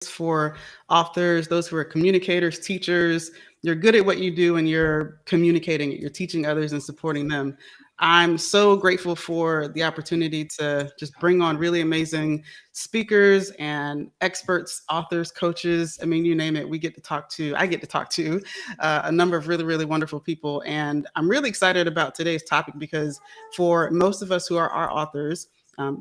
for authors, those who are communicators, teachers. You're good at what you do and you're communicating it, you're teaching others and supporting them. I'm so grateful for the opportunity to just bring on really amazing speakers and experts, authors, coaches. I mean, you name it, I get to talk to a number of really, really wonderful people. And I'm really excited about today's topic because for most of us who are our authors,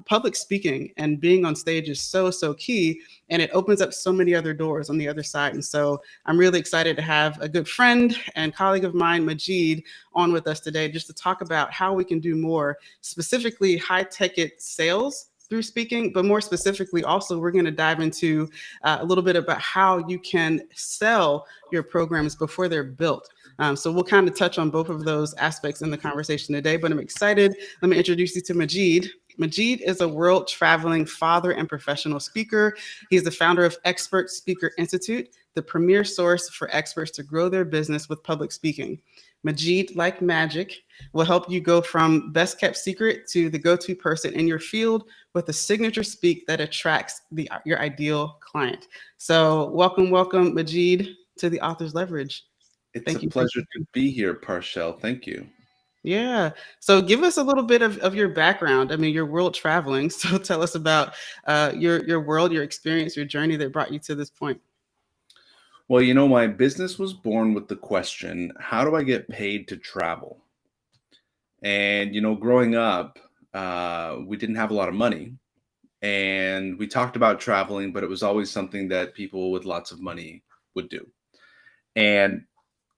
public speaking and being on stage is so, so key. And it opens up so many other doors on the other side. And so I'm really excited to have a good friend and colleague of mine, Majeed, on with us today just to talk about how we can do more, specifically high ticket sales through speaking, but more specifically, also, we're going to dive into a little bit about how you can sell your programs before they're built. So we'll kind of touch on both of those aspects in the conversation today, but I'm excited. Let me introduce you to Majeed. Majeed is a world traveling father and professional speaker. He's the founder of Expert Speaker Institute, the premier source for experts to grow their business with public speaking. Majeed, like magic, will help you go from best kept secret to the go-to person in your field with a signature speak that attracts your ideal client. So welcome, Majeed, to the Author's Leverage. It's a Thank you. pleasure to be here, Parshell. Thank you. Yeah. So give us a little bit of your background. I mean, you're world traveling. So tell us about your world, your experience, your journey that brought you to this point. Well, my business was born with the question, how do I get paid to travel? And, growing up, we didn't have a lot of money. And we talked about traveling, but it was always something that people with lots of money would do. And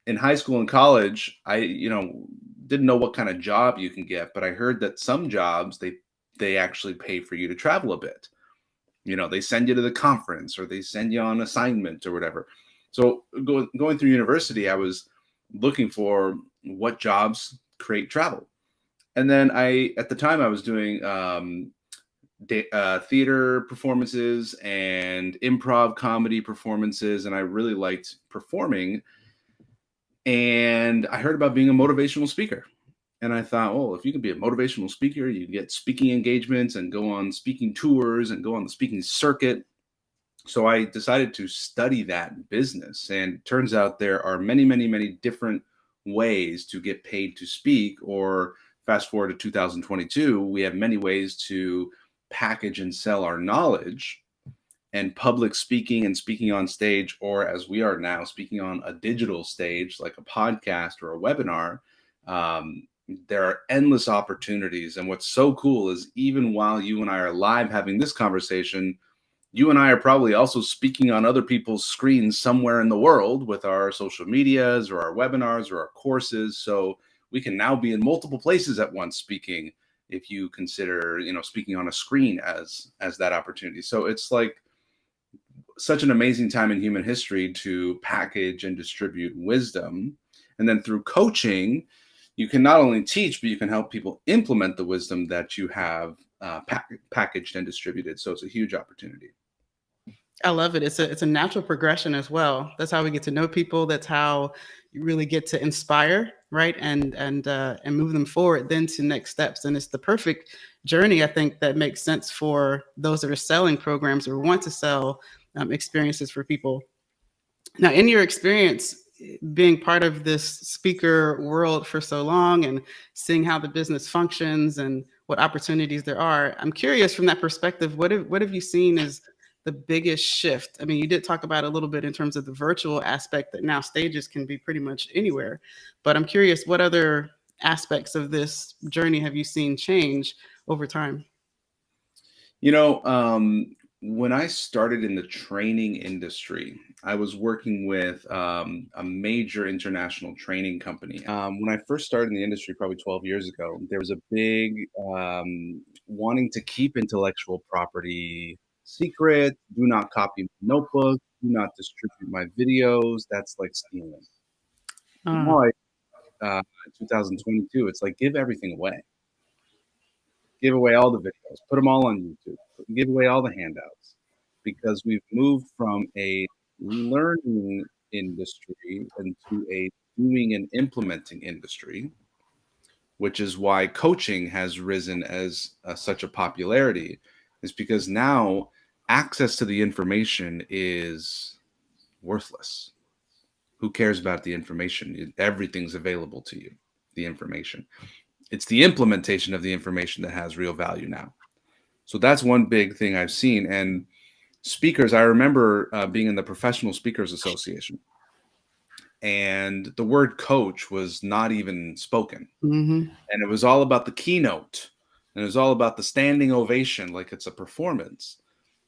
in high school and college, I, didn't know what kind of job you can get, but I heard that some jobs they actually pay for you to travel a bit. They send you to the conference or they send you on assignment or whatever. So going through university, I was looking for what jobs create travel. And then at the time I was doing theater performances and improv comedy performances, and I really liked performing. And I heard about being a motivational speaker. And I thought, well, if you could be a motivational speaker, you can get speaking engagements and go on speaking tours and go on the speaking circuit. So I decided to study that business. And it turns out there are many, many, many different ways to get paid to speak. Or fast forward to 2022, we have many ways to package and sell our knowledge. And public speaking and speaking on stage, or as we are now, speaking on a digital stage like a podcast or a webinar, there are endless opportunities. And what's so cool is even while you and I are live having this conversation, you and I are probably also speaking on other people's screens somewhere in the world with our social medias or our webinars or our courses. So we can now be in multiple places at once speaking, if you consider, speaking on a screen as that opportunity. So it's like such an amazing time in human history to package and distribute wisdom. And then through coaching, you can not only teach, but you can help people implement the wisdom that you have packaged and distributed. So it's a huge opportunity. I love it. It's a natural progression as well. That's how we get to know people. That's how you really get to inspire, right? And move them forward then to next steps. And it's the perfect journey, I think, that makes sense for those that are selling programs or want to sell experiences for people. Now, in your experience, being part of this speaker world for so long and seeing how the business functions and what opportunities there are, I'm curious from that perspective, what have you seen as the biggest shift? I mean, you did talk about a little bit in terms of the virtual aspect that now stages can be pretty much anywhere, but I'm curious, what other aspects of this journey have you seen change over time? When I started in the training industry, I was working with a major international training company. When I first started in the industry, probably 12 years ago, there was a big wanting to keep intellectual property secret. Do not copy my notebook. Do not distribute my videos. That's like stealing. Uh, Now, 2022, it's like give everything away. Give away all the videos. Put them all on YouTube. Give away all the handouts, because we've moved from a learning industry into a doing and implementing industry, which is why coaching has risen as such a popularity, is because now access to the information is worthless. Who cares about the information? Everything's available to you, the information. It's the implementation of the information that has real value now. So that's one big thing I've seen. And speakers, I remember being in the Professional Speakers Association, and the word coach was not even spoken. Mm-hmm. And it was all about the keynote, and it was all about the standing ovation, like it's a performance.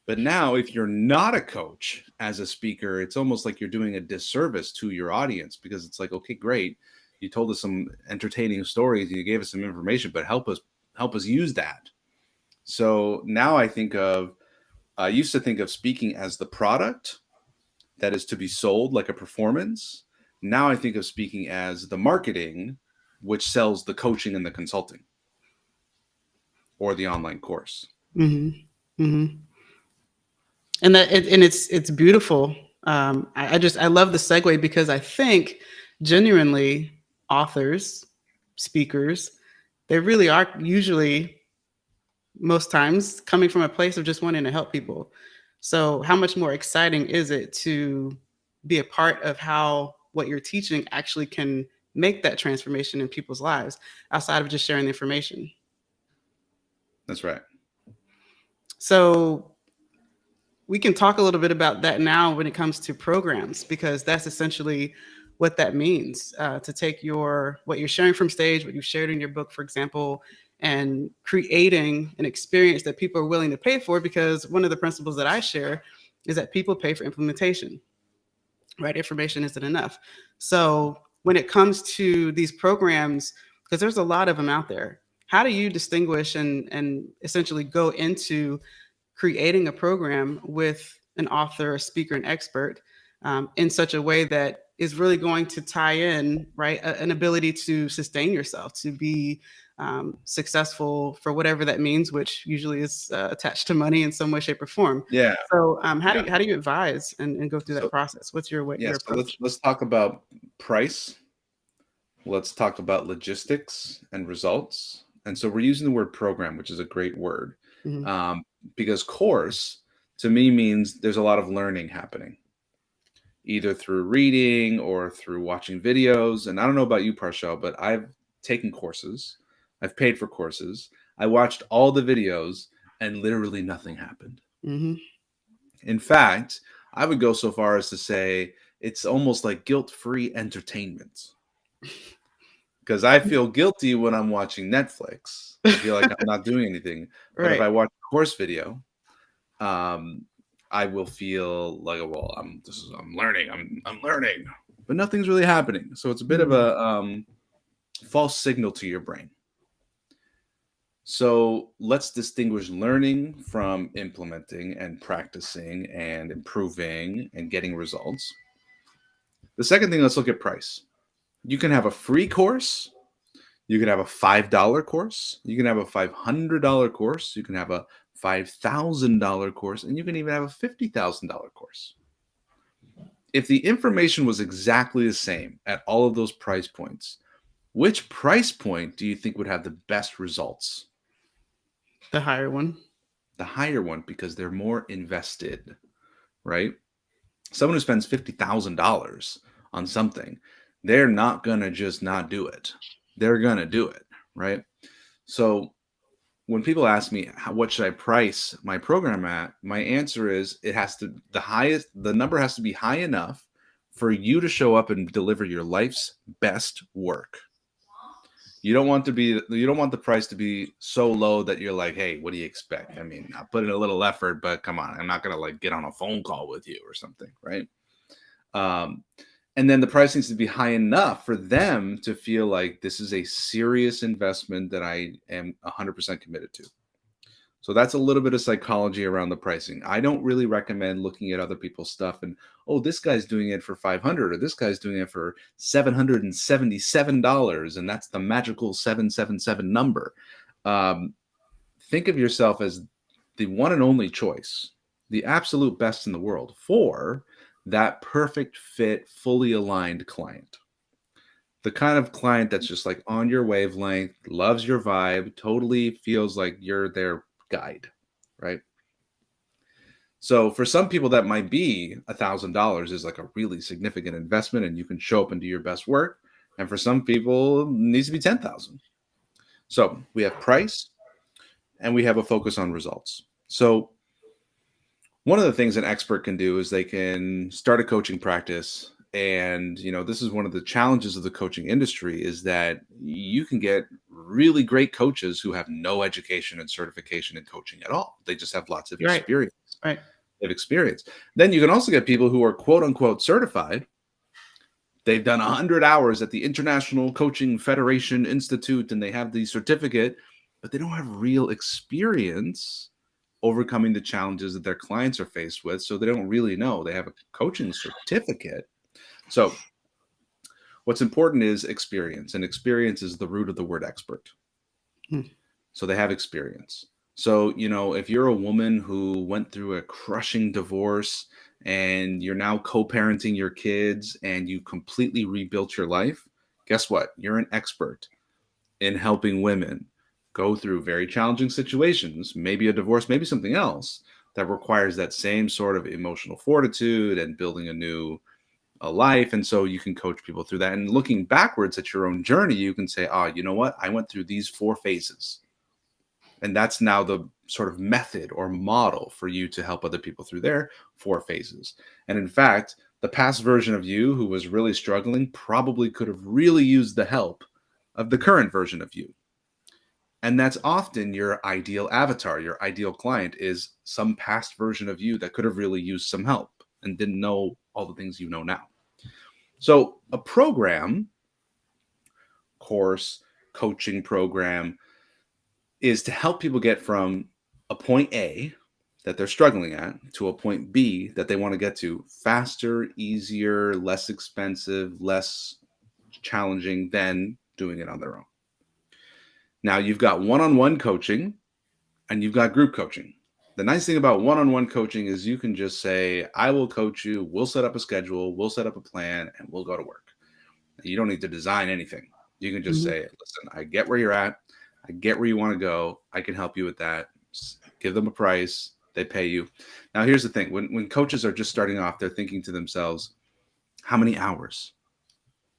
But now, if you're not a coach as a speaker, it's almost like you're doing a disservice to your audience, because it's like, okay, great, you told us some entertaining stories, you gave us some information, but help us use that. So now I used to think of speaking as the product that is to be sold, like a performance. Now I think of speaking as the marketing, which sells the coaching and the consulting or the online course. Mm-hmm. Mm-hmm. And it's beautiful. I love the segue, because I think genuinely authors, speakers, they really are usually, most times, coming from a place of just wanting to help people. So how much more exciting is it to be a part of how what you're teaching actually can make that transformation in people's lives outside of just sharing the information? That's right. So we can talk a little bit about that now when it comes to programs, because that's essentially what that means, to take what you're sharing from stage, what you've shared in your book, for example, and creating an experience that people are willing to pay for. Because one of the principles that I share is that people pay for implementation, right? Information isn't enough. So when it comes to these programs, because there's a lot of them out there, how do you distinguish and essentially go into creating a program with an author, a speaker, an expert, in such a way that is really going to tie in, right, an ability to sustain yourself, to be successful for whatever that means, which usually is attached to money in some way, shape, or form. Yeah. So, how Yeah. do you advise and go through that So process? What's your way, yeah, your so let's approach? let's talk about price. Let's talk about logistics and results. And so we're using the word program, which is a great word, Hmm. um, because course to me means there's a lot of learning happening, either through reading or through watching videos. And I don't know about you, Parshell, but I've taken courses, I've paid for courses, I watched all the videos, and literally nothing happened. Hmm. In fact, I would go so far as to say it's almost like guilt-free entertainment, because I feel guilty when I'm watching Netflix. I feel like I'm not doing anything. But if Right. I watch a course video, um, I will feel like, well, I'm learning, I'm learning, but nothing's really happening. So it's a bit of Mm-hmm. a false signal to your brain. So let's distinguish learning from implementing and practicing and improving and getting results. The second thing, let's look at price. You can have a free course. You can have a $5 course. You can have a $500 course. You can have a $5,000 course. And you can even have a $50,000 course. If the information was exactly the same at all of those price points, which price point do you think would have the best results? The higher one. The higher one, because they're more invested, right? Someone who spends $50,000 on something, they're not going to just not do it. They're going to do it, right? So when people ask me what should I price my program at, my answer is the number has to be high enough for you to show up and deliver your life's best work. You don't want the price to be so low that you're like, hey, what do you expect? I mean, I put in a little effort, but come on, I'm not gonna like get on a phone call with you or something, right? Um, and then the price needs to be high enough for them to feel like this is a serious investment that I am 100% committed to. So that's a little bit of psychology around the pricing. I don't really recommend looking at other people's stuff and, oh, this guy's doing it for 500 or this guy's doing it for $777 and that's the magical 777 number. Um, think of yourself as the one and only choice, the absolute best in the world for that perfect fit, fully aligned client. The kind of client that's just like on your wavelength, loves your vibe, totally feels like you're their guide, right? So for some people, that might be $1,000 is like a really significant investment, and you can show up and do your best work. And for some people, it needs to be 10,000. So we have price, and we have a focus on results. So one of the things an expert can do is they can start a coaching practice. And this is one of the challenges of the coaching industry, is that you can get really great coaches who have no education and certification in coaching at all. They just have lots of You're right. experience. Right. They have experience. Then you can also get people who are quote unquote certified. They've done 100 hours at the International Coaching Federation Institute, and they have the certificate, but they don't have real experience overcoming the challenges that their clients are faced with. So they don't really know. They have a coaching certificate. So what's important is experience, and experience is the root of the word expert. Mm. So they have experience. So, if you're a woman who went through a crushing divorce and you're now co-parenting your kids and you completely rebuilt your life, guess what? You're an expert in helping women go through very challenging situations, maybe a divorce, maybe something else that requires that same sort of emotional fortitude and building a life. And so you can coach people through that. And looking backwards at your own journey, you can say, oh, you know what? I went through these 4 phases. And that's now the sort of method or model for you to help other people through their 4 phases. And in fact, the past version of you who was really struggling probably could have really used the help of the current version of you. And that's often your ideal avatar, your ideal client is some past version of you that could have really used some help and didn't know all the things you know now. So a program, course, coaching program, is to help people get from a point A that they're struggling at to a point B that they want to get to faster, easier, less expensive, less challenging than doing it on their own. Now, you've got one-on-one coaching and you've got group coaching. The nice thing about one-on-one coaching is you can just say, I will coach you, we'll set up a schedule, we'll set up a plan, and we'll go to work. You don't need to design anything. You can just say, listen, I get where you're at. I get where you want to go. I can help you with that. Give them a price. They pay you. Now, here's the thing. When coaches are just starting off, they're thinking to themselves, how many hours?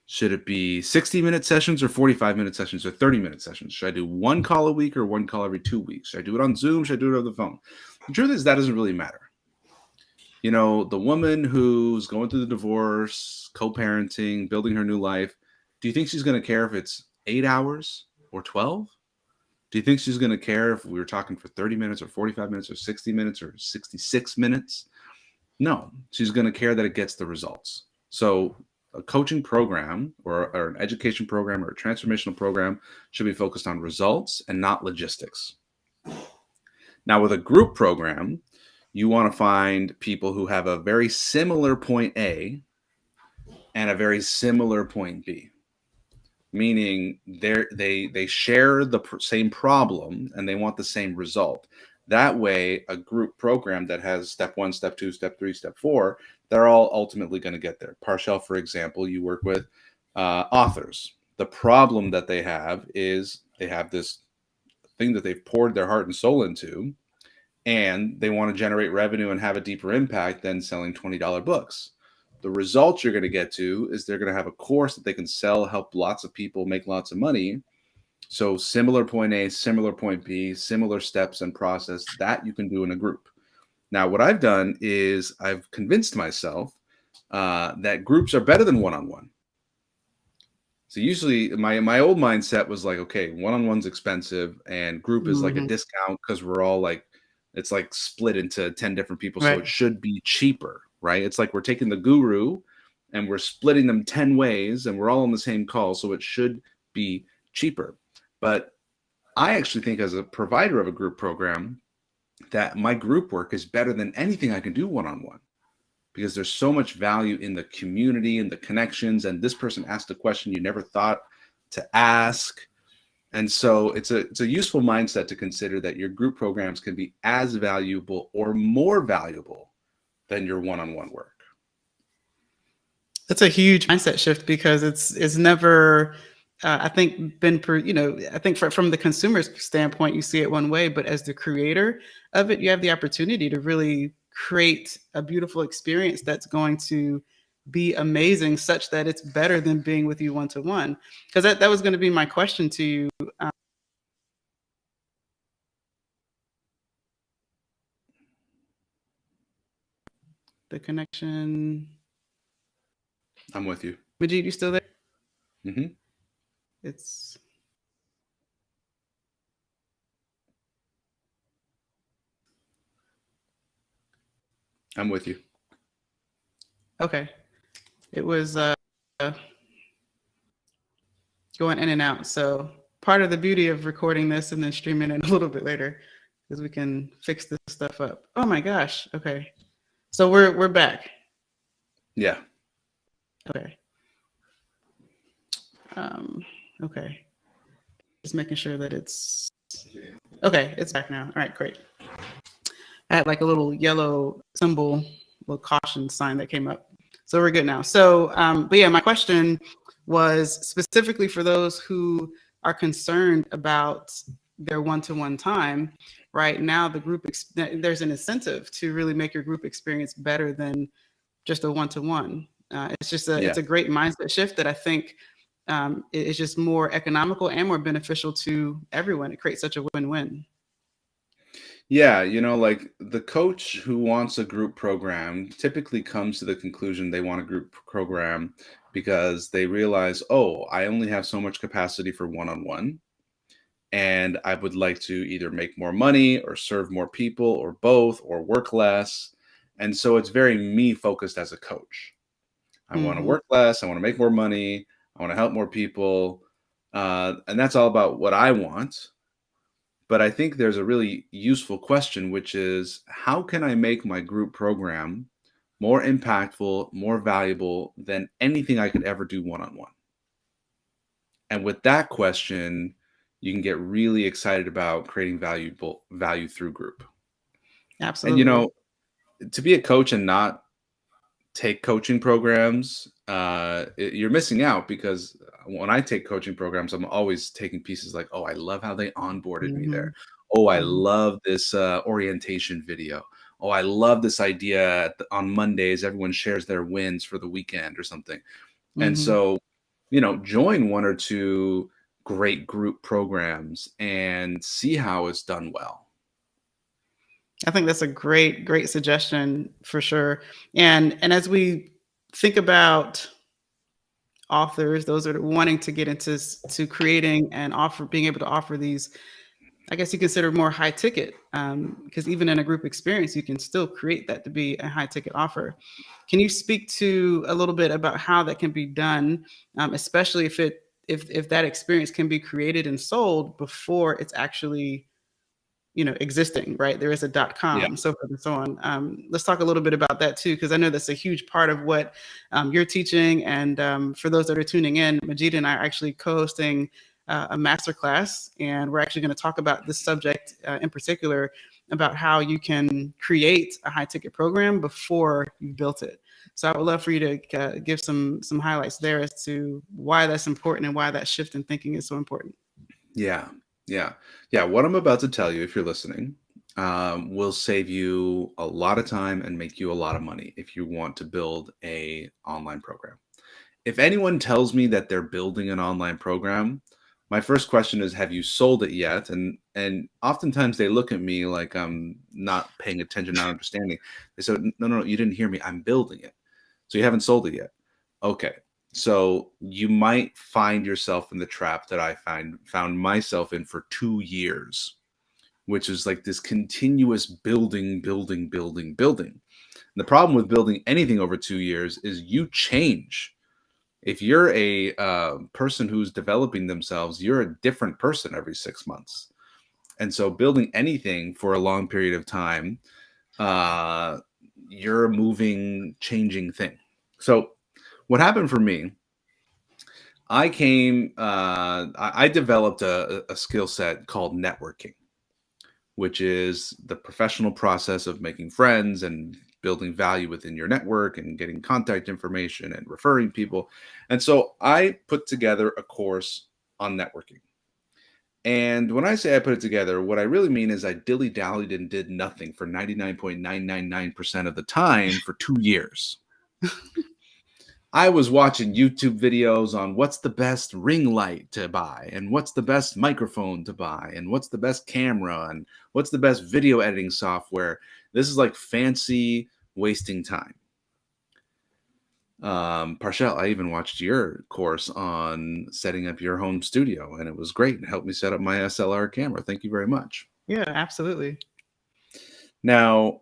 Should it be 60-minute sessions or 45-minute sessions or 30-minute sessions? Should I do 1 call a week or 1 call every 2 weeks? Should I do it on Zoom? Should I do it over the phone? The truth is that doesn't really matter. The woman who's going through the divorce, co-parenting, building her new life, do you think she's going to care if it's 8 hours or 12? Do you think she's going to care if we were talking for 30 minutes or 45 minutes or 60 minutes or 66 minutes? No, she's going to care that it gets the results. So a coaching program or an education program or a transformational program should be focused on results and not logistics. Now, with a group program, you want to find people who have a very similar point A and a very similar point B, meaning they share the same problem and they want the same result. That way, a group program that has step 1, step 2, step 3, step 4, they're all ultimately going to get there. Parshell, for example, you work with authors. The problem that they have is they have this thing that they've poured their heart and soul into, and they want to generate revenue and have a deeper impact than selling $20 books. The results you're going to get to is they're going to have a course that they can sell, help lots of people make lots of money. So similar point A, similar point B, similar steps and process that you can do in a group. Now, what I've done is I've convinced myself that groups are better than one-on-one. So usually my old mindset was like, okay, one-on-one's expensive and group is like a discount because we're all like, it's like split into 10 different people. So it should be cheaper, right? It's like we're taking the guru and we're splitting them 10 ways and we're all on the same call. So it should be cheaper. But I actually think as a provider of a group program that my group work is better than anything I can do one-on-one, because there's so much value in the community and the connections. And this person asked a question you never thought to ask. And so it's a useful mindset to consider that your group programs can be as valuable or more valuable than your one-on-one work. That's a huge mindset shift, because it's never, I think, been I think from the consumer's standpoint, you see it one way, but as the creator of it, you have the opportunity to really create a beautiful experience that's going to be amazing, such that it's better than being with you one to one. Because that was going to be my question to you. The connection. I'm with you. Majeed, you still there? Hmm. It's I'm with you. okay. It was going in and out. So part of the beauty of recording this and then streaming it a little bit later is we can fix this stuff up. Oh my gosh. Okay. So we're back. Yeah. Okay. Okay. Just making sure that it's okay. It's back now. All right, great. I had like a little yellow symbol, little caution sign that came up. So we're good now. So, but yeah, my question was specifically for those who are concerned about their one-to-one time. Right now, the group there's an incentive to really make your group experience better than just a one-to-one. It's just Yeah. it's a great mindset shift that I think is just more economical and more beneficial to everyone. It creates such a win-win. Yeah, like the coach who wants a group program typically comes to the conclusion they want a group program because they realize, oh, I only have so much capacity for one on one. And I would like to either make more money or serve more people or both or work less. And so it's very me focused as a coach. I want to Mm-hmm. work less. I want to make more money. I want to help more people. And that's all about what I want. But I think there's a really useful question, which is how can I make my group program more impactful, more valuable than anything I could ever do one on one? And with that question, you can get really excited about creating valuable value through group. And Absolutely. to be a coach and not take coaching programs, you're missing out because when I take coaching programs, I'm always taking pieces like, oh, I love how they onboarded me Mm-hmm. there. Oh, I Mm-hmm. love this orientation video. Oh, I love this idea on Mondays, everyone shares their wins for the weekend or something. And Mm-hmm. so, join one or two great group programs and see how it's done well. I think that's a great suggestion for sure. And as we think about authors, those that are wanting to get into to creating and being able to offer these, I guess you consider more high ticket, because even in a group experience, you can still create that to be a high ticket offer. Can you speak to a little bit about how that can be done, especially if that experience can be created and sold before it's actually existing, right? There is a Yeah. .com, so forth and so on. Let's talk a little bit about that too, because I know that's a huge part of what you're teaching. And for those that are tuning in, Majeed and I are actually co-hosting a masterclass, and we're actually going to talk about this subject in particular, about how you can create a high ticket program before you built it. So I would love for you to give some highlights there as to why that's important and why that shift in thinking is so important. Yeah. Yeah. Yeah. What I'm about to tell you, if you're listening, will save you a lot of time and make you a lot of money if you want to build a online program. If anyone tells me that they're building an online program, my first question is, have you sold it yet? And oftentimes they look at me like I'm not paying attention, not understanding. They say, no, no, no, you didn't hear me. I'm building it. So you haven't sold it yet. Okay. So you might find yourself in the trap that I found myself in for 2 years, which is like this continuous building, building, building, building. And the problem with building anything over 2 years is you change. If you're a person who's developing themselves, you're a different person every 6 months. And so building anything for a long period of time, uh, you're a moving, changing thing. So what happened for me, I developed a skill set called networking, which is the professional process of making friends and building value within your network and getting contact information and referring people. And so I put together a course on networking. And when I say I put it together, what I really mean is I dilly-dallied and did nothing for 99.999% of the time for 2 years. I was watching YouTube videos on what's the best ring light to buy, and what's the best microphone to buy, and what's the best camera, and what's the best video editing software. This is like fancy wasting time. Parshell, I even watched your course on setting up your home studio, and it was great. It helped me set up my SLR camera. Thank you very much. Yeah, absolutely. Now,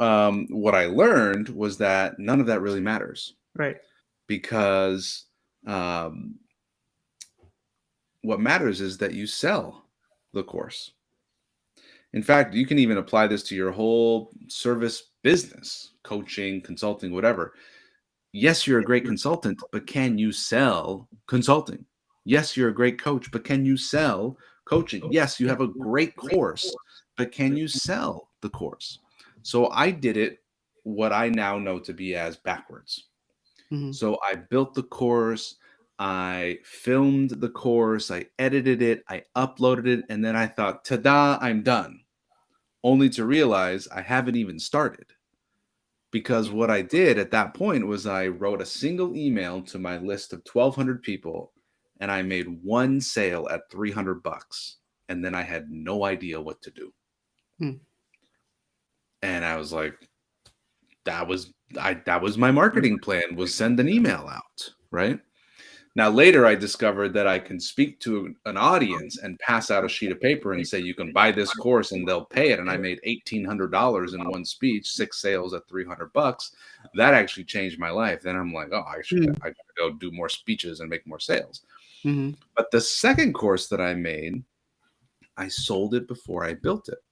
what I learned was that none of that really matters, Right. because what matters is that you sell the course. In fact, you can even apply this to your whole service business, coaching, consulting, whatever. Yes, you're a great consultant, but can you sell consulting? Yes, you're a great coach, but can you sell coaching? Yes, you have a great course, but can you sell the course? So I did it what I now know to be as backwards. Mhm. So I built the course, I filmed the course, I edited it, I uploaded it, and then I thought, ta-da, I'm done. Only to realize I haven't even started. Because what I did at that point was I wrote a single email to my list of 1,200 people, and I made one sale at $300, and then I had no idea what to do. Hmm. And I was like, that was my marketing plan, was send an email out, right? Now later I discovered that I can speak to an audience and pass out a sheet of paper and say, you can buy this course and they'll pay it. And I made $1,800 in one speech, 6 sales at $300. That actually changed my life. Then I'm like, oh, I gotta go do more speeches and make more sales. Mm-hmm. But the second course that I made, I sold it before I built it.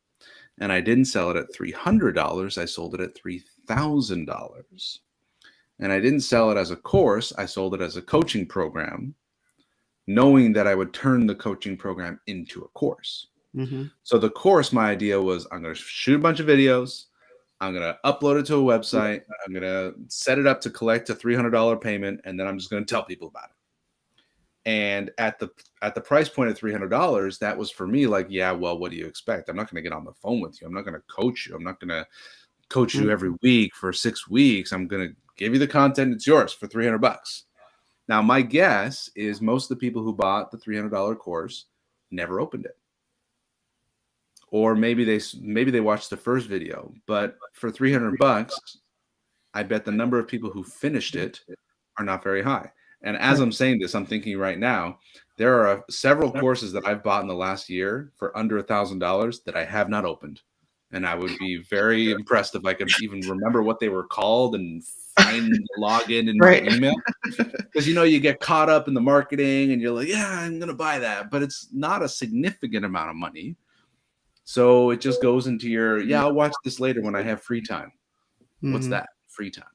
And I didn't sell it at $300. I sold it at $3,000. And I didn't sell it as a course. I sold it as a coaching program, knowing that I would turn the coaching program into a course. Mm-hmm. So the course, my idea was, I'm going to shoot a bunch of videos. I'm going to upload it to a website. I'm going to set it up to collect a $300 payment. And then I'm just going to tell people about it. And at the price point of $300, that was for me like, yeah, well, what do you expect? I'm not going to get on the phone with you. I'm not going to coach you. I'm not going to coach you every week for 6 weeks. I'm going to give you the content. It's yours for $300. Now, my guess is most of the people who bought the $300 course never opened it. Or maybe they watched the first video, but for $300, I bet the number of people who finished it are not very high. And as I'm saying this, I'm thinking right now, there are several courses that I've bought in the last year for under $1,000 that I have not opened. And I would be very impressed if I could even remember what they were called and find the login in my email. Because, you get caught up in the marketing and you're like, yeah, I'm going to buy that. But it's not a significant amount of money. So it just goes into your, yeah, I'll watch this later when I have free time. Mm-hmm. What's that? Free time.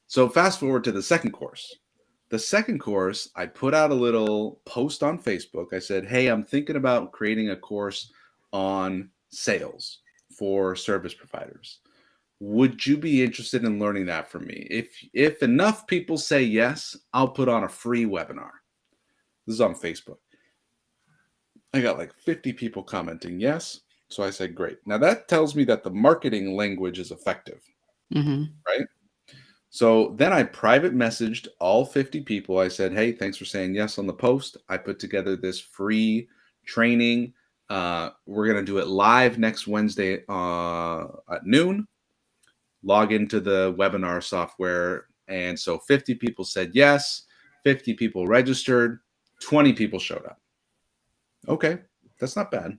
So fast forward to the second course. The second course, I put out a little post on Facebook. I said, hey, I'm thinking about creating a course on sales for service providers. Would you be interested in learning that from me? If enough people say yes, I'll put on a free webinar. This is on Facebook. I got like 50 people commenting yes. So I said, great. Now that tells me that the marketing language is effective, right? So then I private messaged all 50 people. I said, hey, thanks for saying yes on the post. I put together this free training. We're going to do it live next Wednesday at noon. Log into the webinar software. And so 50 people said yes. 50 people registered. 20 people showed up. Okay, that's not bad.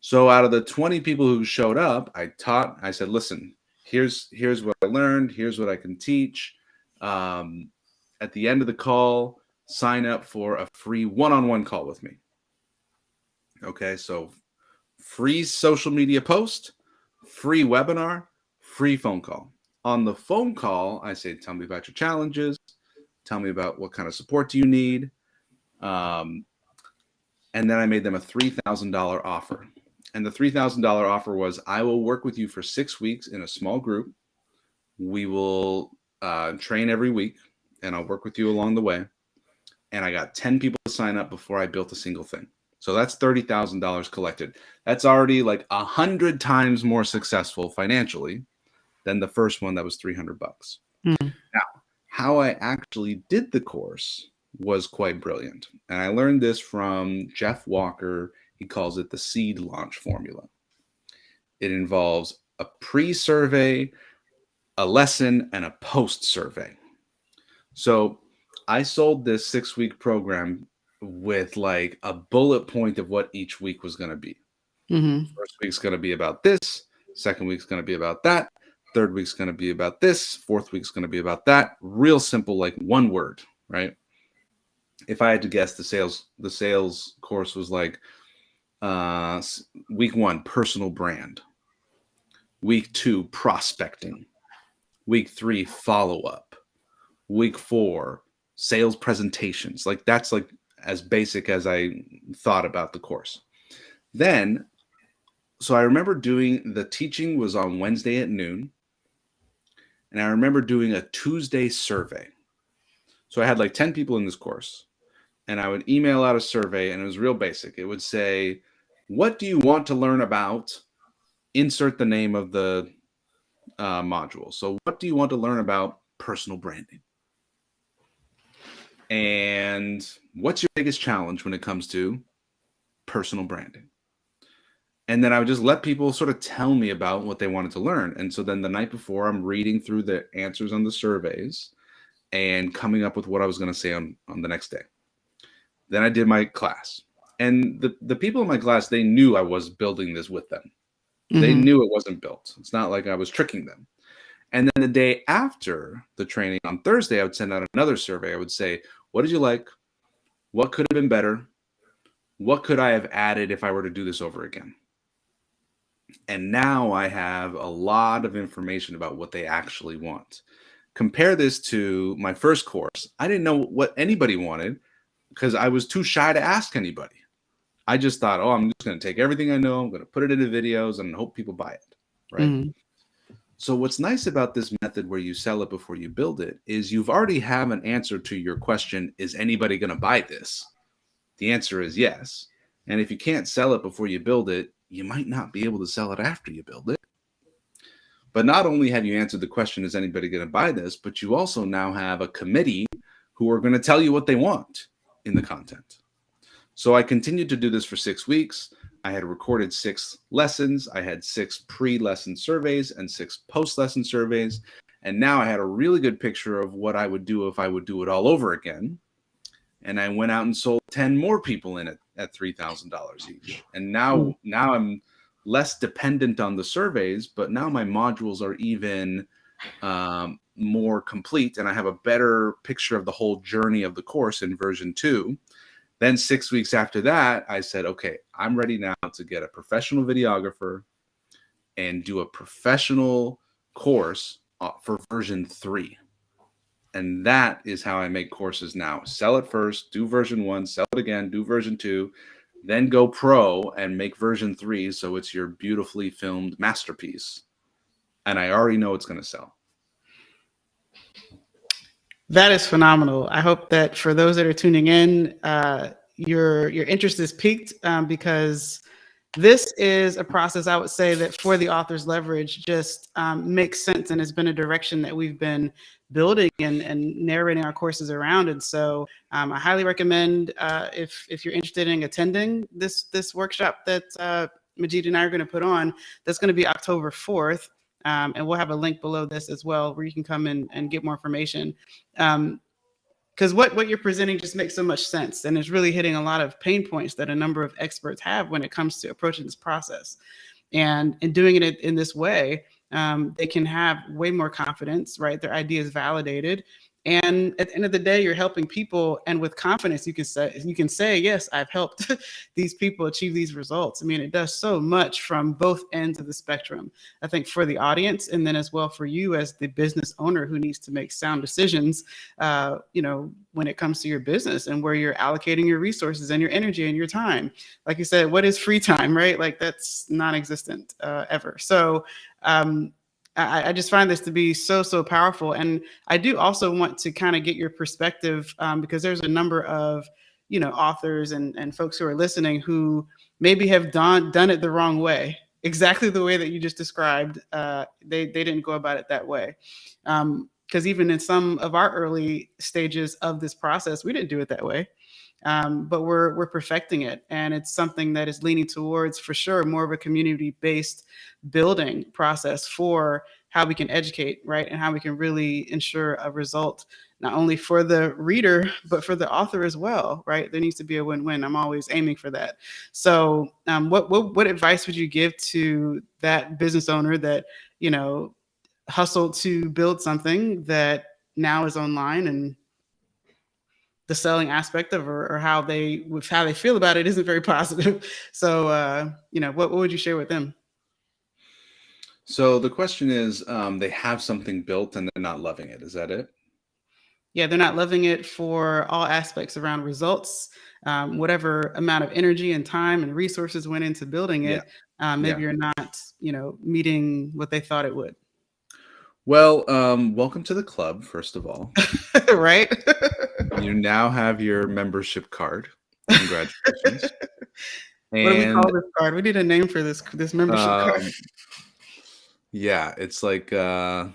So out of the 20 people who showed up, I said, listen, here's what I learned. Here's what I can teach. At the end of the call, sign up for a free one-on-one call with me. Okay, so free social media post, free webinar, free phone call. On the phone call, I say, tell me about your challenges. Tell me about what kind of support do you need. And then I made them a $3,000 offer. And the $3,000 offer was, I will work with you for 6 weeks in a small group. We will train every week, and I'll work with you along the way. and I got 10 people to sign up before I built a single thing. So that's $30,000 collected. That's already like 100 times more successful financially than the first one that was $300. Mm. Now, how I actually did the course was quite brilliant. And I learned this from Jeff Walker. He calls it the seed launch formula. It involves a pre-survey, a lesson, and a post-survey. So I sold this 6-week program with like a bullet point of what each week was going to be. Mm-hmm. First week's going to be about this. Second week's going to be about that. Third week's going to be about this. Fourth week's going to be about that. Real simple, like one word, right? If I had to guess, the sales course was like week 1, personal brand. Week 2, prospecting. Week 3, follow up. Week 4, sales presentations. Like that's like as basic as I thought about the course. Then, so I remember doing the teaching was on Wednesday at noon. And I remember doing a Tuesday survey. So I had like 10 people in this course, and I would email out a survey, and it was real basic. It would say, what do you want to learn about? Insert the name of the module. So what do you want to learn about personal branding? And what's your biggest challenge when it comes to personal branding? And then I would just let people sort of tell me about what they wanted to learn. And so then the night before, I'm reading through the answers on the surveys and coming up with what I was going to say on the next day. Then I did my class. And the people in my class, they knew I was building this with them. Mm-hmm. They knew it wasn't built. It's not like I was tricking them. And then the day after the training on Thursday, I would send out another survey. I would say, what did you like? What could have been better? What could I have added if I were to do this over again? And now I have a lot of information about what they actually want. Compare this to my first course. I didn't know what anybody wanted because I was too shy to ask anybody. I just thought, oh, I'm just going to take everything I know, I'm going to put it into videos and hope people buy it, right? Mm-hmm. So what's nice about this method where you sell it before you build it is you've already have an answer to your question, is anybody going to buy this? The answer is yes. And if you can't sell it before you build it, you might not be able to sell it after you build it. But not only have you answered the question, is anybody going to buy this, but you also now have a committee who are going to tell you what they want in the content. So I continued to do this for 6 weeks. I had recorded 6 lessons. I had 6 pre-lesson surveys and 6 post-lesson surveys. And now I had a really good picture of what I would do if I would do it all over again. And I went out and sold 10 more people in it at $3,000 each. And now I'm less dependent on the surveys, but now my modules are even more complete, and I have a better picture of the whole journey of the course in version 2. Then 6 weeks after that, I said, okay, I'm ready now to get a professional videographer and do a professional course for version 3. And that is how I make courses now. Sell it first, do version 1, sell it again, do version 2, then go pro and make version 3 so it's your beautifully filmed masterpiece. And I already know it's going to sell. That is phenomenal. I hope that for those that are tuning in, your interest is piqued because this is a process, I would say, that for the Authors Leverage just makes sense and has been a direction that we've been building and narrating our courses around. And so I highly recommend if you're interested in attending this workshop that Majeed and I are going to put on, that's going to be October 4th. And we'll have a link below this as well where you can come in and get more information. Because what you're presenting just makes so much sense, and it's really hitting a lot of pain points that a number of experts have when it comes to approaching this process. And in doing it in this way, they can have way more confidence, right? Their idea is validated. And at the end of the day, you're helping people, and with confidence, you can say, yes, I've helped these people achieve these results. I mean, it does so much from both ends of the spectrum. I think for the audience, and then as well for you as the business owner who needs to make sound decisions, when it comes to your business and where you're allocating your resources and your energy and your time. Like you said, what is free time, right? Like that's non-existent ever. So I just find this to be so, so powerful. And I do also want to kind of get your perspective, because there's a number of, authors and folks who are listening who maybe have done it the wrong way, exactly the way that you just described. They didn't go about it that way. Because even in some of our early stages of this process, we didn't do it that way. But we're perfecting it, and it's something that is leaning towards, for sure, more of a community based building process for how we can educate, right, and how we can really ensure a result not only for the reader but for the author as well, right? There needs to be a win-win. I'm always aiming for that. So, what advice would you give to that business owner that hustled to build something that now is online, and the selling aspect of, or how they feel about it isn't very positive. So, what would you share with them? So the question is, they have something built and they're not loving it. Is that it? Yeah, they're not loving it for all aspects around results. Whatever amount of energy and time and resources went into building Yeah. it, maybe you're not, meeting what they thought it would. Well, welcome to the club, first of all. Right? You now have your membership card. Congratulations. What do we And call this card? We need a name for this membership card. yeah, it's like I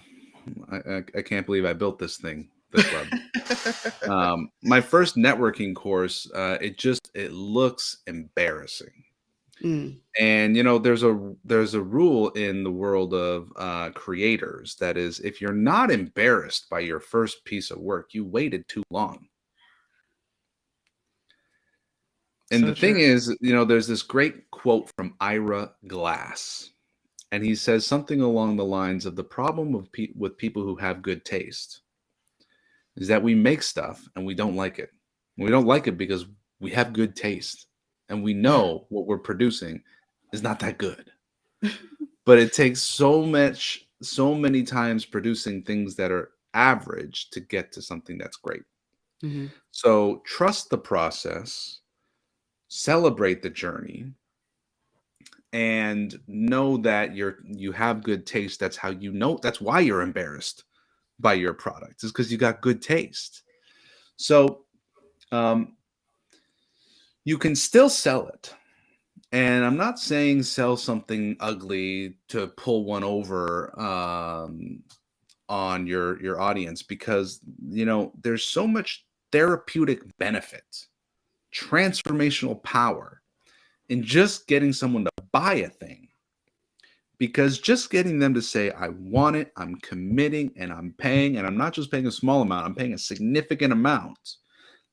can't believe I built this thing, the club. My first networking course, it looks embarrassing. Mm, And there's a rule in the world of creators that is, if you're not embarrassed by your first piece of work, you waited too long. And so the thing true. is, there's this great quote from Ira Glass, and he says something along the lines of, the problem with people who have good taste is that we make stuff and we don't like it. We don't like it because we have good taste and we know what we're producing is not that good. But it takes so many times producing things that are average to get to something that's great. Hmm. So trust the process, celebrate the journey, and know that you have good taste. That's how that's why you're embarrassed by your product, is because you got good taste. So um, you can still sell it. And I'm not saying sell something ugly to pull one over on your audience, because there's so much therapeutic benefit, transformational power in just getting someone to buy a thing. Because just getting them to say, I want it, I'm committing, and I'm paying, and I'm not just paying a small amount, I'm paying a significant amount.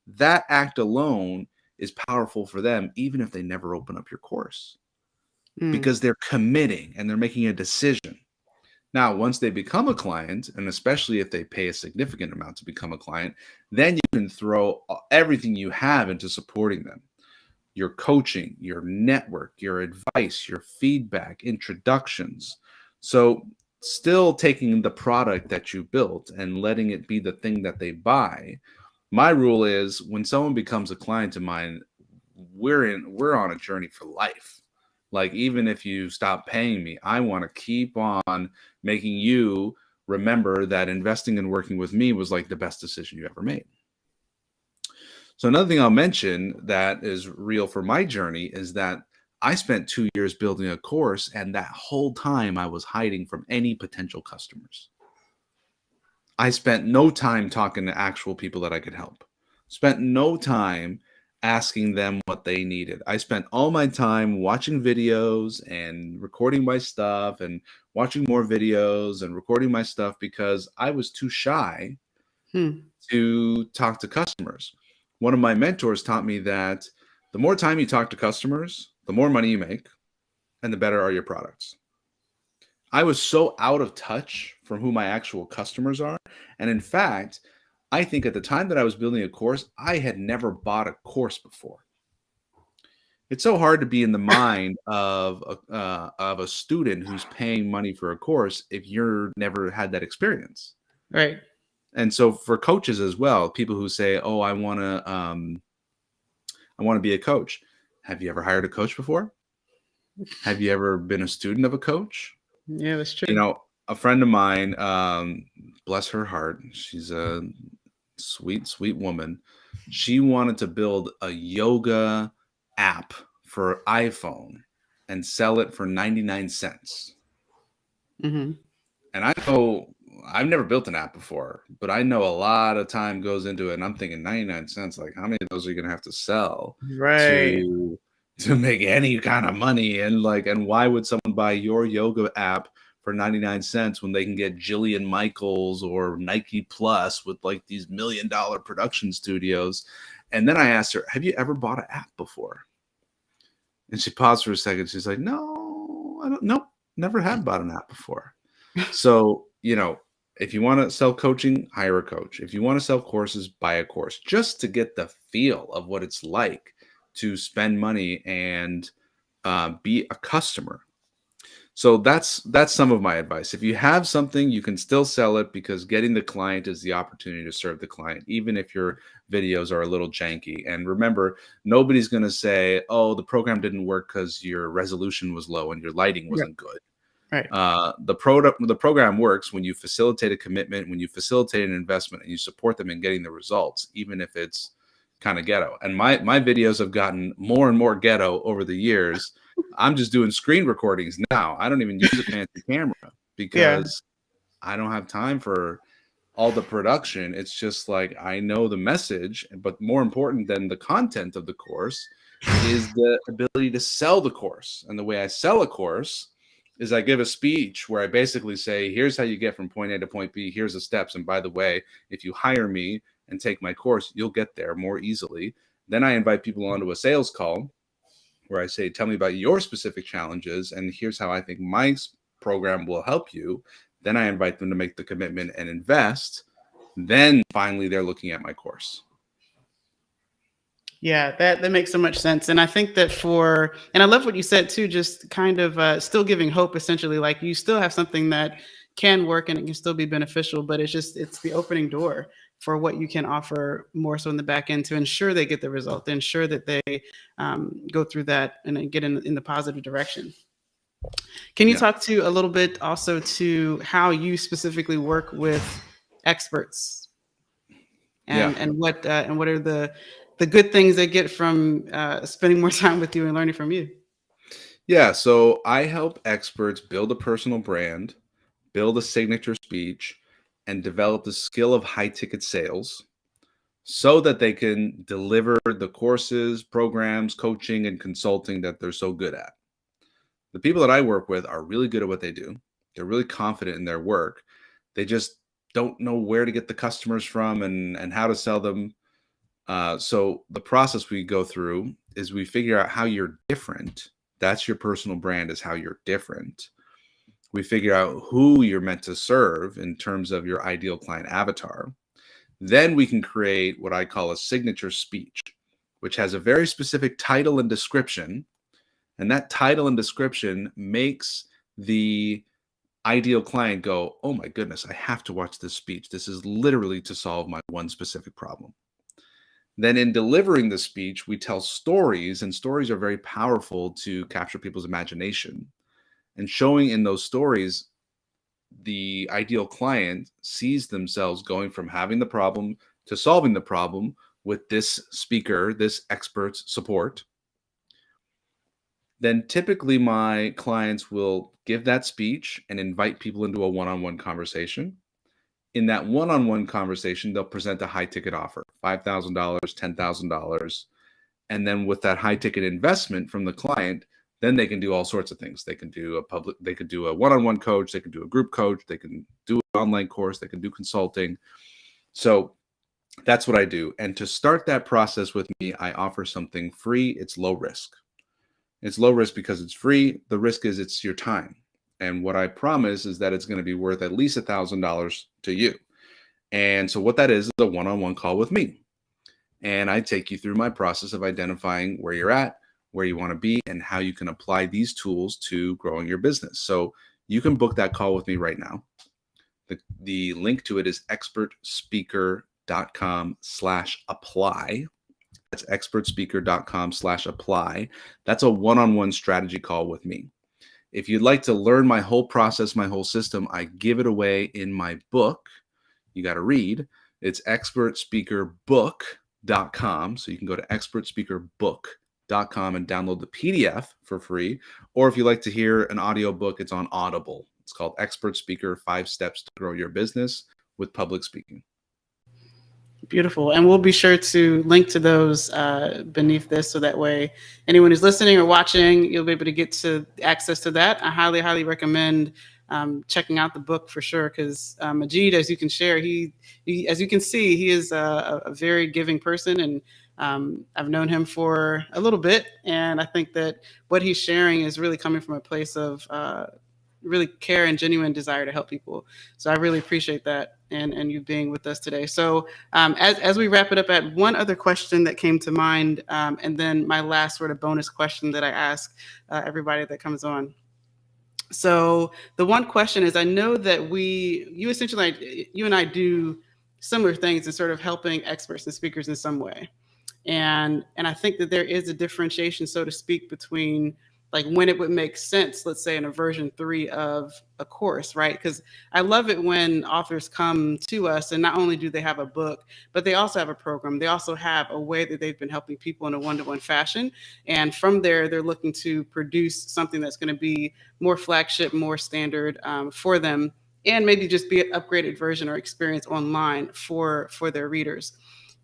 That act alone is powerful for them, even if they never open up your course, Mm, because they're committing and they're making a decision. Now, once they become a client, and especially if they pay a significant amount to become a client, then you can throw everything you have into supporting them. Your coaching, your network, your advice, your feedback, introductions. So, still taking the product that you built and letting it be the thing that they buy. My rule is, when someone becomes a client of mine, we're on a journey for life. Like, even if you stop paying me, I want to keep on making you remember that investing and working with me was like the best decision you ever made. So another thing I'll mention that is real for my journey is that I spent 2 years building a course, and that whole time I was hiding from any potential customers. I spent no time talking to actual people that I could help. Spent no time asking them what they needed. I spent all my time watching videos and recording my stuff, and watching more videos and recording my stuff, because I was too shy hmm. to talk to customers. One of my mentors taught me that the more time you talk to customers, the more money you make, and the better are your products. I was so out of touch from who my actual customers are. And in fact, I think at the time that I was building a course, I had never bought a course before. It's so hard to be in the mind of a student who's paying money for a course if you're never had that experience. Right. And so for coaches as well, people who say, "Oh, I want to be a coach." Have you ever hired a coach before? Have you ever been a student of a coach? Yeah, that's You true. know, a friend of mine, bless her heart, she's a sweet, sweet woman. She wanted to build a yoga app for iPhone and sell it for 99 cents. Hmm. And I know I've never built an app before, but I know a lot of time goes into it. And I'm thinking 99 cents, like how many of those are you gonna have to sell Right. to make any kind of money? And why would someone buy your yoga app for 99 cents when they can get Jillian Michaels or Nike Plus with like these $1 million production studios? And then I asked her, have you ever bought an app before? And she paused for a second. She's like, no, I don't, nope, never had bought an app before. So, if you want to sell coaching, hire a coach. If you want to sell courses, buy a course just to get the feel of what it's like to spend money and be a customer. So that's some of my advice. If you have something, you can still sell it because getting the client is the opportunity to serve the client, even if your videos are a little janky. And remember, nobody's going to say, "Oh, the program didn't work because your resolution was low and your lighting Yeah. wasn't good." Right. The program works when you facilitate a commitment, when you facilitate an investment, and you support them in getting the results, even if it's kind of ghetto. And my videos have gotten more and more ghetto over the years. I'm just doing screen recordings now. I don't even use a fancy camera Yeah. because I don't have time for all the production. It's just like I know the message, but more important than the content of the course is the ability to sell the course. And the way I sell a course is I give a speech where I basically say, here's how you get from point A to point B. Here's the steps. And by the way, if you hire me and take my course, you'll get there more easily. Then I invite people onto a sales call where I say, tell me about your specific challenges. And here's how I think my program will help you. Then I invite them to make the commitment and invest. Then finally, they're looking at my course. Yeah, that makes so much sense. And I think that and I love what you said too, just kind of still giving hope essentially, like you still have something that can work and it can still be beneficial, but it's the opening door for what you can offer more so in the back end to ensure they get the result, to ensure that they go through that and then get in the positive direction. Can you Yeah. talk to a little bit also to how you specifically work with experts Yeah. and what are the good things they get from spending more time with you and learning from you? Yeah. So I help experts build a personal brand, build a signature speech, and develop the skill of high ticket sales so that they can deliver the courses, programs, coaching, and consulting that they're so good at. The people that I work with are really good at what they do. They're really confident in their work. They just don't know where to get the customers from and how to sell them. So the process we go through is we figure out how you're different. That's your personal brand, is how you're different. We figure out who you're meant to serve in terms of your ideal client avatar. Then we can create what I call a signature speech, which has a very specific title and description. And that title and description makes the ideal client go, oh my goodness, I have to watch this speech. This is literally to solve my one specific problem. Then, in delivering the speech, we tell stories, and stories are very powerful to capture people's imagination. And showing in those stories, the ideal client sees themselves going from having the problem to solving the problem with this speaker, this expert's support. Then typically my clients will give that speech and invite people into a one-on-one conversation. In that one-on-one conversation, they'll present a high ticket offer, $5,000, $10,000. And then with that high ticket investment from the client, then they can do all sorts of things. They could do a one-on-one coach, they can do a group coach, they can do an online course, they can do consulting. So that's what I do. And to start that process with me, I offer something free. It's low risk. It's low risk because it's free. The risk is it's your time. And what I promise is that it's going to be worth at least $1,000 to you. And so what that is a one-on-one call with me. And I take you through my process of identifying where you're at, where you want to be, and how you can apply these tools to growing your business. So you can book that call with me right now. The link to it is expertspeaker.com/apply. That's expertspeaker.com/apply. That's a one-on-one strategy call with me. If you'd like to learn my whole process, my whole system, I give it away in my book. You got to read. It's expertspeakerbook.com. So you can go to expertspeakerbook.com and download the PDF for free. Or if you like to hear an audio book, it's on Audible. It's called Expert Speaker: 5 Steps to Grow Your Business with Public Speaking. Beautiful. And we'll be sure to link to those beneath this, so that way anyone who's listening or watching, you'll be able to get to access to that. I highly, highly recommend checking out the book for sure, because Majeed, as you can share, he as you can see, he is a very giving person, and I've known him for a little bit, and I think that what he's sharing is really coming from a place of really care and genuine desire to help people. So I really appreciate that, and you being with us today. So as we wrap it up, I had one other question that came to mind, and then my last sort of bonus question that I ask everybody that comes on. So the one question is, I know that you essentially, you and I do similar things in sort of helping experts and speakers in some way. And I think that there is a differentiation, so to speak, between like when it would make sense, let's say in a version 3 of a course, right? Because I love it when authors come to us and not only do they have a book, but they also have a program. They also have a way that they've been helping people in a one-to-one fashion. And from there, they're looking to produce something that's going to be more flagship, more standard for them, and maybe just be an upgraded version or experience online for their readers.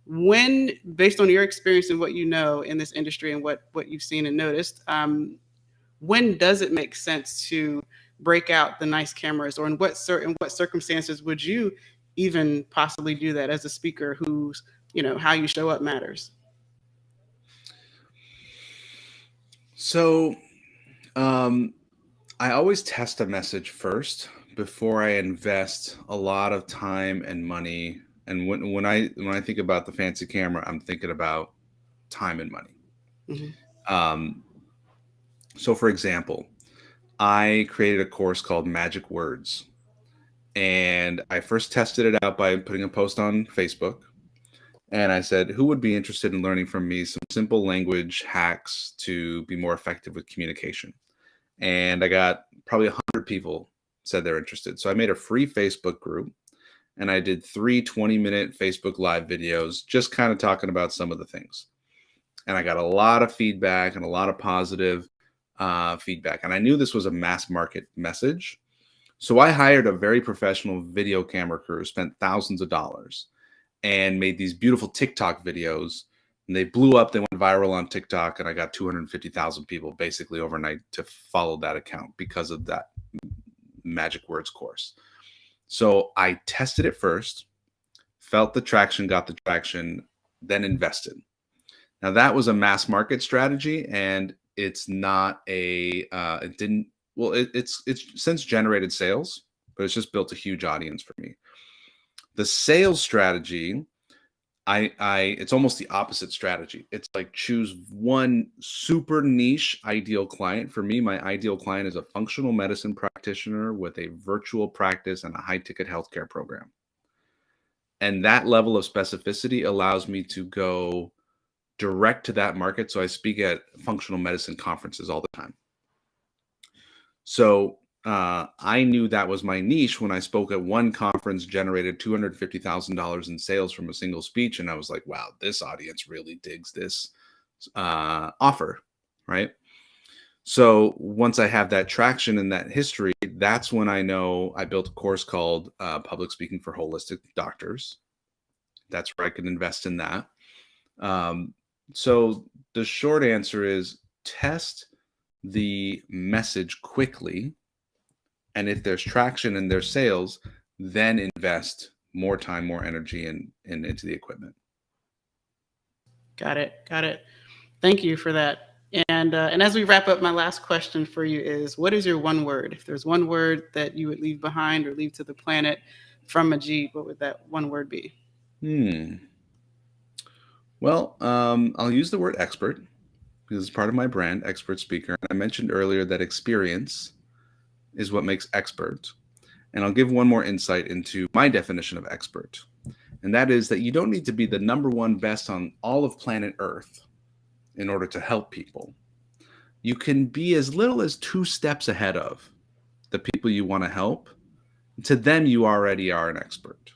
When, based on your experience and what you know in this industry and what you've seen and noticed, when does it make sense to break out the nice cameras, or in what circumstances would you even possibly do that as a speaker who's, how you show up matters? So I always test a message first before I invest a lot of time and money. And when I think about the fancy camera, I'm thinking about time and money. Mm-hmm. So for example, I created a course called Magic Words, and I first tested it out by putting a post on Facebook. And I said, who would be interested in learning from me some simple language hacks to be more effective with communication? And I got probably 100 people said they're interested. So I made a free Facebook group, and I did 3 20-minute Facebook Live videos, just kind of talking about some of the things. And I got a lot of feedback and a lot of positive feedback. And I knew this was a mass market message. So I hired a very professional video camera crew, spent thousands of dollars, and made these beautiful TikTok videos. And they blew up. They went viral on TikTok, and I got 250,000 people basically overnight to follow that account because of that Magic Words course. So I tested it first, felt the traction, got the traction, then invested. Now that was a mass market strategy, and it's not it didn't, well, it's since generated sales, but it's just built a huge audience for me. The sales strategy, it's almost the opposite strategy. It's like choose one super niche ideal client. For me, my ideal client is a functional medicine practitioner with a virtual practice and a high ticket healthcare program. And that level of specificity allows me to go direct to that market. So I speak at functional medicine conferences all the time. So I knew that was my niche when I spoke at one conference, generated $250,000 in sales from a single speech. And I was like, wow, this audience really digs this offer, right? So once I have that traction and that history, that's when I know I built a course called Public Speaking for Holistic Doctors. That's where I can invest in that. So the short answer is test the message quickly. And if there's traction and there's sales, then invest more time, more energy into the equipment. Got it. Thank you for that. And as we wrap up, my last question for you is, what is your one word? If there's one word that you would leave behind or leave to the planet from Majeed, what would that one word be? Well, I'll use the word expert because it's part of my brand, expert speaker. I mentioned earlier that experience is what makes expert. And I'll give one more insight into my definition of expert. And that is that you don't need to be the number one best on all of planet Earth in order to help people. you can be as little as 2 steps ahead of the people you want to help. To them, you already are an expert.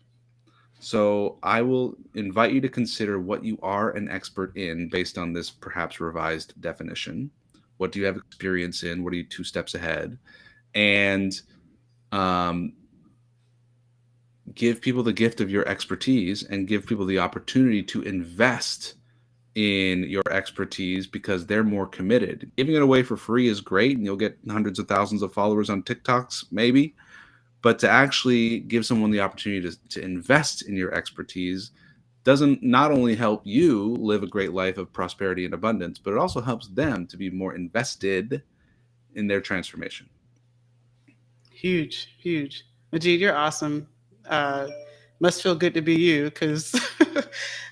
So I will invite you to consider what you are an expert in based on this perhaps revised definition. What do you have experience in? What are you 2 steps ahead? And um, give people the gift of your expertise and give people the opportunity to invest in your expertise because they're more committed. Giving it away for free is great and you'll get hundreds of thousands of followers on TikToks, maybe. But to actually give someone the opportunity to invest in your expertise doesn't not only help you live a great life of prosperity and abundance, but it also helps them to be more invested in their transformation. Huge, huge. Majid, you're awesome. Uh, must feel good to be you because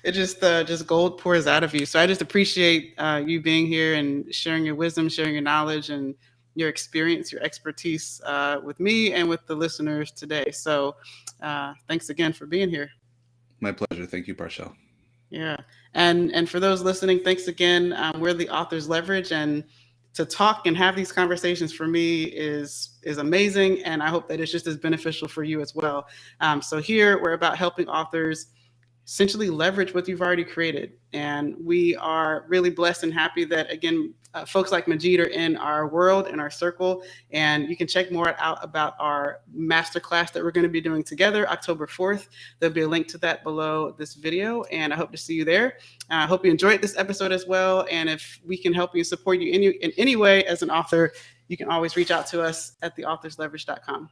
it just gold pours out of you. So I just appreciate you being here and sharing your wisdom, sharing your knowledge, and your experience, your expertise with me and with the listeners today. So thanks again for being here. My pleasure. Thank you, Parshell. Yeah, and for those listening, thanks again. We're the Authors Leverage, and to talk and have these conversations for me is amazing, and I hope that it's just as beneficial for you as well. So here we're about helping authors essentially leverage what you've already created. And we are really blessed and happy that, again, folks like Majeed are in our world, in our circle. And you can check more out about our masterclass that we're going to be doing together October 4th. There'll be a link to that below this video. And I hope to see you there. I hope you enjoyed this episode as well. And if we can help you, support you in any way as an author, you can always reach out to us at theauthorsleverage.com.